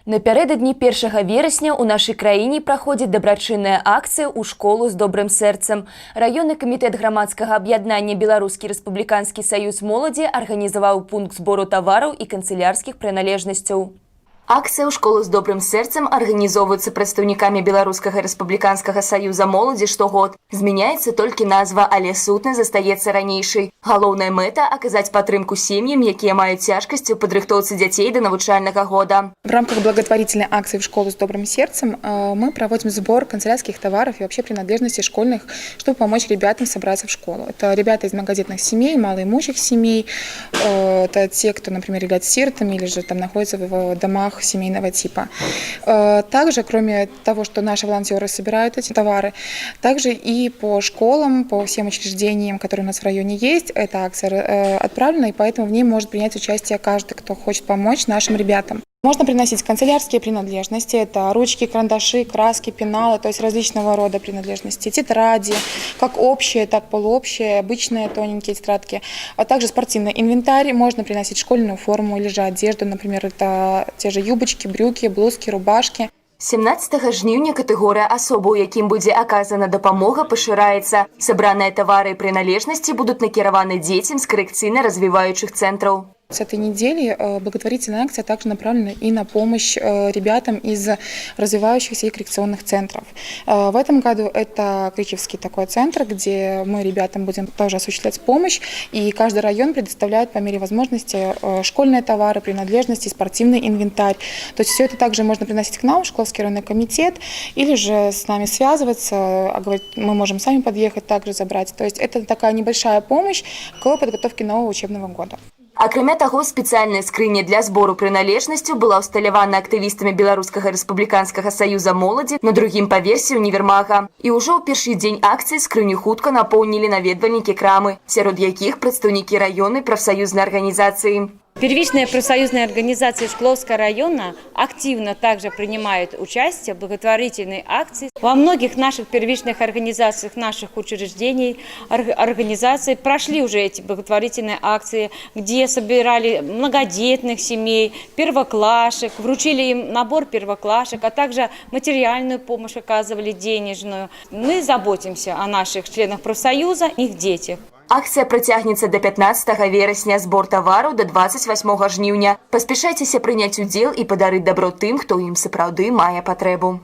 Напярэдадні 1 верасня ў нашай краіне праходзіць дабрачынная акцыя ў школу з добрым сэрцам. Раённы камітэт грамадскага аб'яднання Беларускі рэспубліканскі саюз моладзі арганізаваў пункт збору тавараў і канцылярскіх прыналежнасцяў. Акцыя ў школу з добрым сэрцам арганізоўваецца прадстаўнікамі Беларускага рэспубліканскага саюза моладзі штогод. Змяняецца толькі назва, але сутнасць застаецца ранейшай. Галоўная мэта – аказаць падтрымку сем'ям, якія маюць цяжкасці ў падрыхтоўцы дзяцей да навучальнага года. В рамках благотворительной акции в школу с добрым сердцем мы проводим сбор канцелярских товаров и вообще принадлежностей школьных, чтобы помочь ребятам собраться в школу. Это ребята из многодетных семей, малоимущих семей, это те, кто, например, являются сиротами или же там находятся в домах семейного типа. Также, кроме того, что наши волонтеры собирают эти товары, также и по школам, по всем учреждениям, которые у нас в районе есть, эта акция отправлена, и поэтому в ней может принять участие каждый, кто хочет помочь нашим ребятам. Можно приносить канцелярские принадлежности, это ручки, карандаши, краски, пеналы, то есть различного рода принадлежности, тетради, как общие, так полуобщие, обычные тоненькие тетрадки, а также спортивный инвентарь, можно приносить школьную форму или же одежду, например, это те же юбочки, брюки, блузки, рубашки. 17 жніўня катэгорыя асобаў, якім будзе аказана дапамога, пашыраецца. Сабраныя тавары і прыналежнасці будуць накіраваны дзецям з карэкцыйна-развіваючых цэнтраў. С этой недели благотворительная акция также направлена и на помощь ребятам из развивающихся и коррекционных центров. В этом году это Кричевский такой центр, где мы ребятам будем тоже осуществлять помощь, и каждый район предоставляет по мере возможности школьные товары, принадлежности, спортивный инвентарь. То есть все это также можно приносить к нам в Шкловский районный комитет, или же с нами связываться, мы можем сами подъехать, также забрать. То есть это такая небольшая помощь к подготовке нового учебного года. Акрамя таго, спецыяльная скрыня для збору прыналежнасцяў была ўсталявана актывістамі Беларускага рэспубліканскага саюза моладзі на другім паверсе універмага. І ўжо ў першы дзень акцыі скрыню хутка напоўнілі наведвальнікі крамы, сярод якіх прадстаўнікі раённай прафсаюзнай арганізацыі. Первичная профсоюзная организация Шкловского района активно также принимает участие в благотворительной акции. Во многих наших первичных организациях, наших учреждений, организаций прошли уже эти благотворительные акции, где собирали многодетных семей, первоклашек, вручили им набор первоклашек, а также материальную помощь оказывали, денежную. Мы заботимся о наших членах профсоюза, их детях. Акцыя працягнецца да 15 верасня, збор тавараў да 28 жніўня. Паспяшайцеся прыняць удзел і падарыць дабро тым, хто ім сапраўды мае патрэбу.